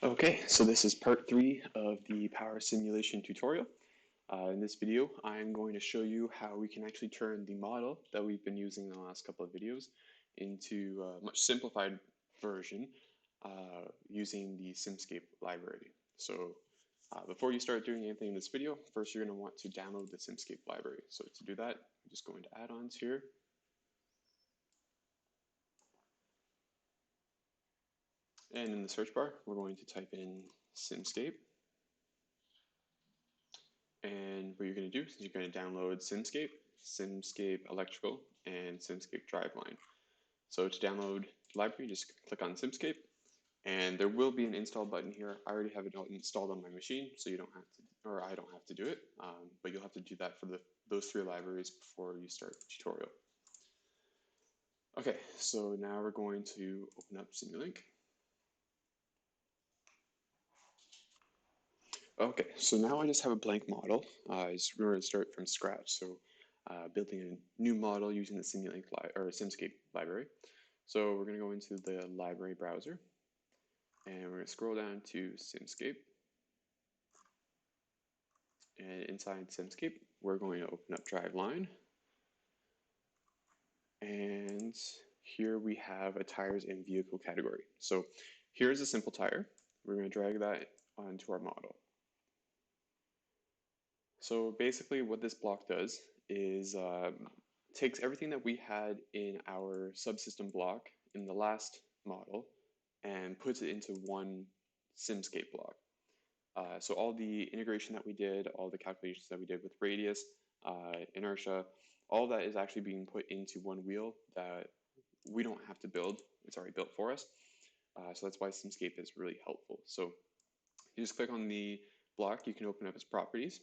Okay, so this is part 3 of the power simulation tutorial. In this video, I'm going to show you how we can actually turn the model that we've been using in the last couple of videos into a much simplified version using the Simscape library. So before you start doing anything in this video, first you're going to want to download the Simscape library. So to do that, I'm just going to add-ons here. And in the search bar, we're going to type in Simscape. And what you're going to do is you're going to download Simscape, Simscape Electrical, and Simscape Driveline. So to download the library, just click on Simscape, and there will be an install button here. I already have it installed on my machine, so you don't have to, or I don't have to do it, but you'll have to do that for those 3 libraries before you start the tutorial. Okay, so now we're going to open up Simulink. Okay, so now I just have a blank model. We're going to start from scratch. So building a new model using the Simulink or Simscape library. So we're going to go into the library browser, and we're going to scroll down to Simscape. And inside Simscape, we're going to open up Driveline. And here we have a tires and vehicle category. So here's a simple tire. We're going to drag that onto our model. So basically what this block does is takes everything that we had in our subsystem block in the last model and puts it into one Simscape block. So all the integration that we did, all the calculations that we did with radius, inertia, all that is actually being put into one wheel that we don't have to build. It's already built for us. So that's why Simscape is really helpful. So you just click on the block, you can open up its properties.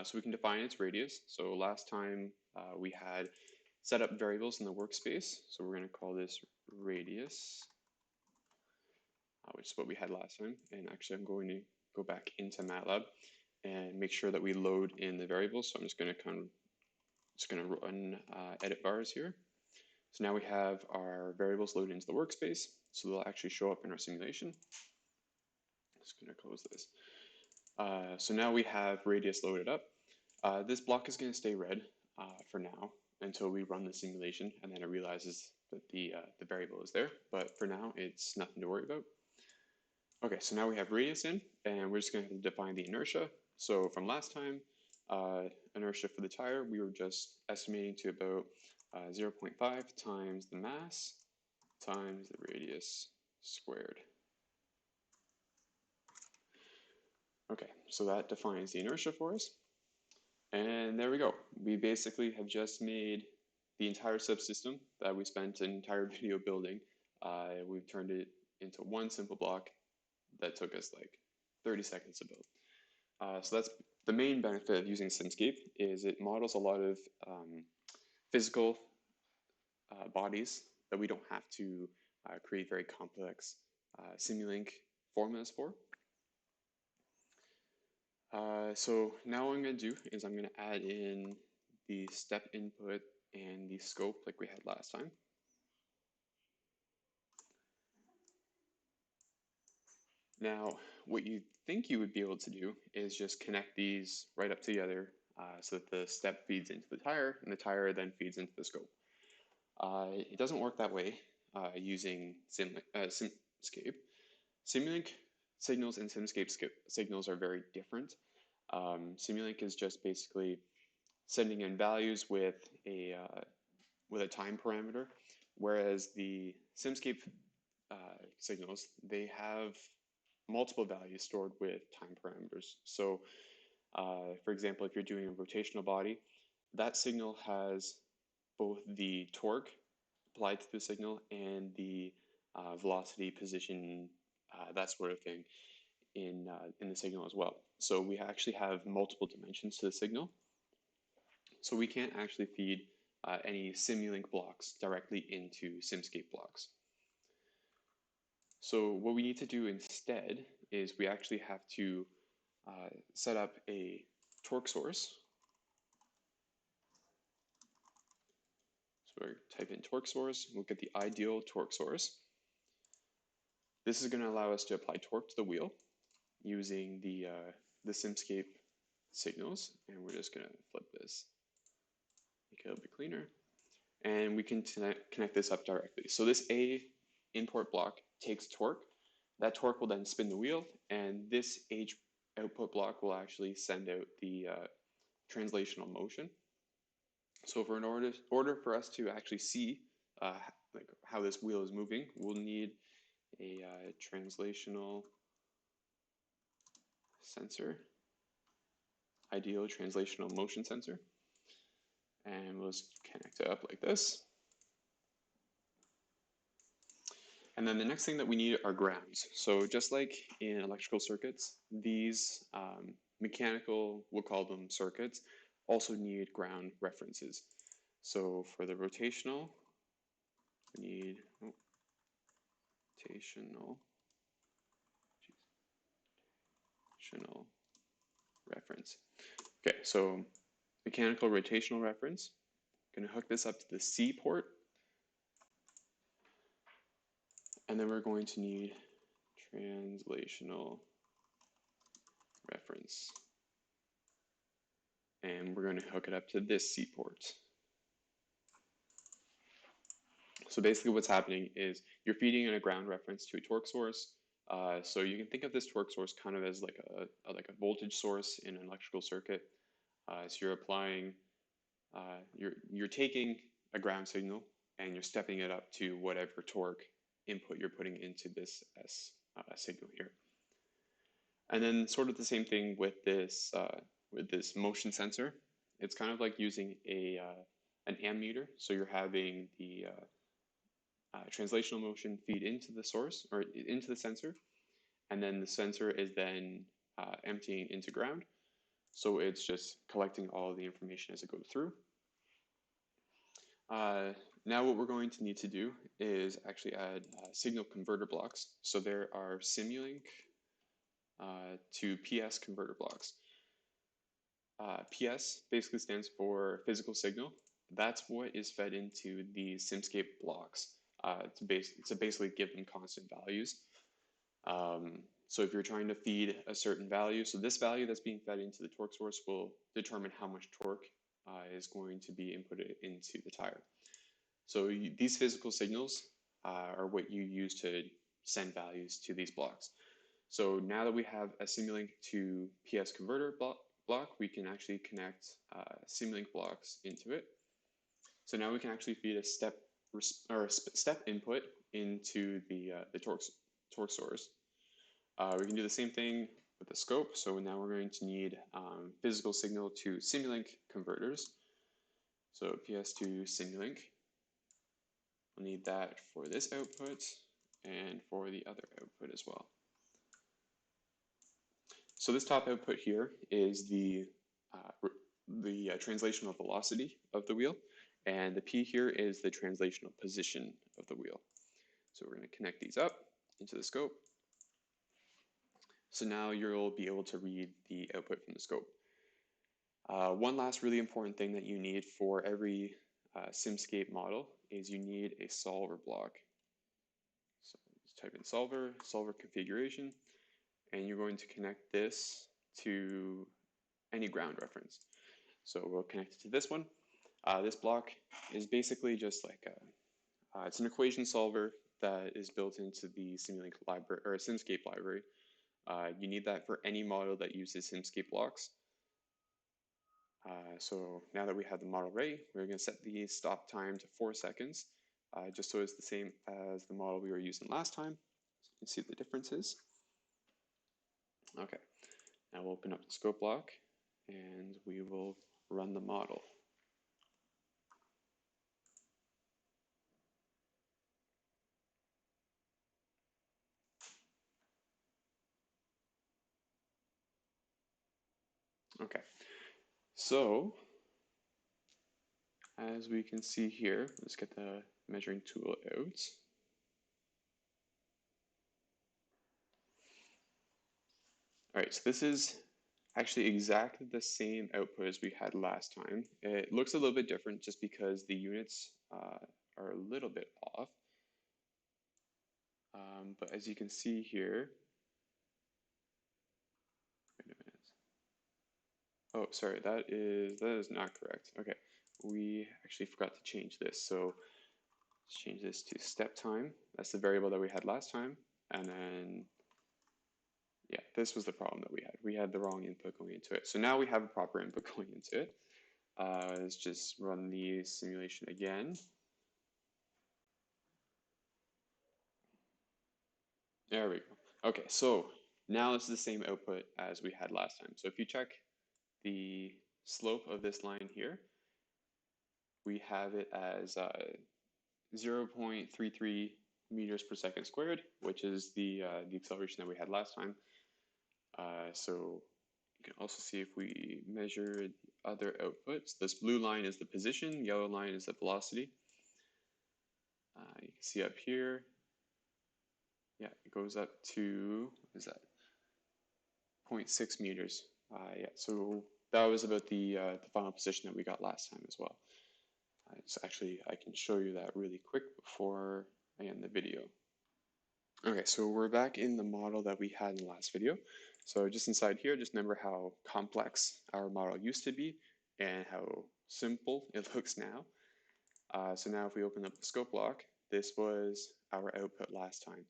So we can define its radius. So last time we had set up variables in the workspace. So we're going to call this radius, which is what we had last time. And actually, I'm going to go back into MATLAB and make sure that we load in the variables. So I'm just going to run edit bars here. So now we have our variables loaded into the workspace. So they'll actually show up in our simulation. Just going to close this. So now we have radius loaded up. This block is going to stay red for now until we run the simulation, and then it realizes that the variable is there. But for now, it's nothing to worry about. Okay, so now we have radius in, and we're just going to define the inertia. So from last time, inertia for the tire, we were just estimating to about 0.5 times the mass times the radius squared. Okay, so that defines the inertia for us. And there we go. We basically have just made the entire subsystem that we spent an entire video building. We've turned it into one simple block that took us like 30 seconds to build. So that's the main benefit of using Simscape, is it models a lot of physical bodies that we don't have to create very complex Simulink formulas for. So now what I'm going to do is I'm going to add in the step input and the scope like we had last time. Now, what you think you would be able to do is just connect these right up together so that the step feeds into the tire and the tire then feeds into the scope. It doesn't work that way using Simscape. Simulink signals and Simscape signals are very different. Simulink is just basically sending in values with a time parameter, whereas the Simscape signals, they have multiple values stored with time parameters. So for example, if you're doing a rotational body, that signal has both the torque applied to the signal and the velocity, position, that sort of thing in the signal as well. So we actually have multiple dimensions to the signal. So we can't actually feed any Simulink blocks directly into Simscape blocks. So what we need to do instead is we actually have to set up a torque source. So we type in torque source, we'll get the ideal torque source. This is going to allow us to apply torque to the wheel using the Simscape signals, and we're just going to flip this, make it a little bit cleaner, and we can connect this up directly. So this A import block takes torque. That torque will then spin the wheel, and this H output block will actually send out the translational motion. So in order for us to actually see like how this wheel is moving, we'll need a translational sensor, ideal translational motion sensor, and we'll just connect it up like this. And then the next thing that we need are grounds. So just like in electrical circuits, these mechanical, we'll call them circuits, also need ground references. So for the rotational, we need rotational reference. Okay, so mechanical rotational reference. I'm going to hook this up to the C port. And then we're going to need translational reference. And we're going to hook it up to this C port. So basically what's happening is you're feeding in a ground reference to a torque source. So you can think of this torque source kind of as like a voltage source in an electrical circuit. So you're applying, you're taking a ground signal and you're stepping it up to whatever torque input you're putting into this S signal here. And then sort of the same thing with this motion sensor. It's kind of like using an ammeter. So you're having the translational motion feed into the source or into the sensor, and then the sensor is then emptying into ground. So it's just collecting all of the information as it goes through. Now what we're going to need to do is actually add signal converter blocks. So there are Simulink to PS converter blocks. PS basically stands for physical signal. That's what is fed into the Simscape blocks to basically give them constant values. So if you're trying to feed a certain value, so this value that's being fed into the torque source will determine how much torque is going to be inputted into the tire. So these physical signals are what you use to send values to these blocks. So now that we have a Simulink to PS converter block, we can actually connect Simulink blocks into it. So now we can actually feed a step input into the torque source. We can do the same thing with the scope. So now we're going to need physical signal to Simulink converters. So PS to Simulink. We'll need that for this output and for the other output as well. So this top output here is the translational velocity of the wheel, and the P here is the translational position of the wheel. So we're going to connect these up into the scope. So now you'll be able to read the output from the scope. One last really important thing that you need for every Simscape model is you need a solver block. So just type in solver configuration, and you're going to connect this to any ground reference. So we'll connect it to this one. This block is basically just like it's an equation solver that is built into the Simulink library or Simscape library. You need that for any model that uses Simscape blocks. So now that we have the model ready, we're going to set the stop time to 4 seconds, just so it's the same as the model we were using last time. So you can see the differences. Okay, now we'll open up the scope block and we will run the model. Okay, so as we can see here, let's get the measuring tool out. All right, so this is actually exactly the same output as we had last time. It looks a little bit different just because the units are a little bit off. But as you can see here, wait a minute. Oh, sorry, that is not correct. Okay, we actually forgot to change this. So let's change this to step time. That's the variable that we had last time. And then, yeah, this was the problem that we had. We had the wrong input going into it. So now we have a proper input going into it. Let's just run the simulation again. There we go. Okay, so now it's the same output as we had last time. So if you check the slope of this line here, we have it as 0.33 meters per second squared, which is the acceleration that we had last time. So you can also see if we measure the other outputs. This blue line is the position, yellow line is the velocity. You can see up here, yeah, it goes up to, what is that, 0.6 meters. Yeah, so that was about the final position that we got last time as well. So actually, I can show you that really quick before I end the video. Okay, so we're back in the model that we had in the last video. So just inside here, just remember how complex our model used to be and how simple it looks now. So now if we open up the scope block, this was our output last time.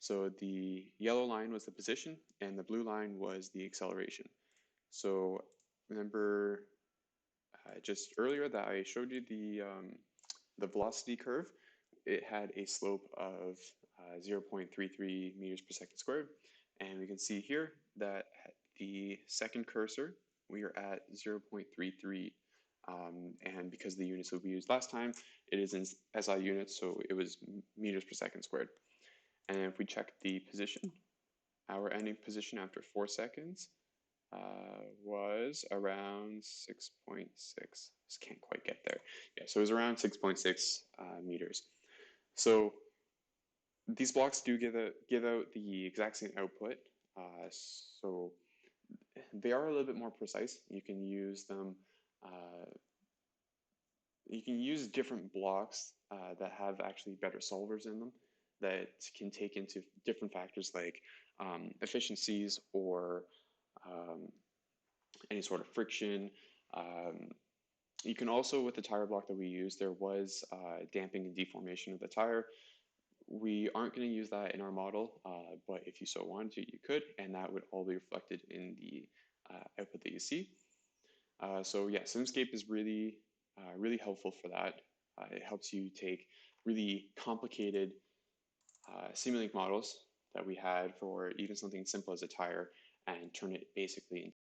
So the yellow line was the position and the blue line was the acceleration. So remember just earlier that I showed you the velocity curve. It had a slope of 0.33 meters per second squared. And we can see here that at the second cursor, we are at 0.33. And because the units that we used last time, it is in SI units, so it was meters per second squared. And if we check the position, our ending position after 4 seconds was around 6.6. Just can't quite get there. Yeah, so it was around 6.6 meters. So these blocks do give out the exact same output. So they are a little bit more precise. You can use them. You can use different blocks that have actually better solvers in them that can take into different factors like efficiencies or any sort of friction. You can also, with the tire block that we used, there was damping and deformation of the tire. We aren't going to use that in our model, but if you so wanted to, you could, and that would all be reflected in the output that you see. So yeah, Simscape is really, really helpful for that. It helps you take really complicated Simulink models that we had for even something simple as a tire and turn it basically into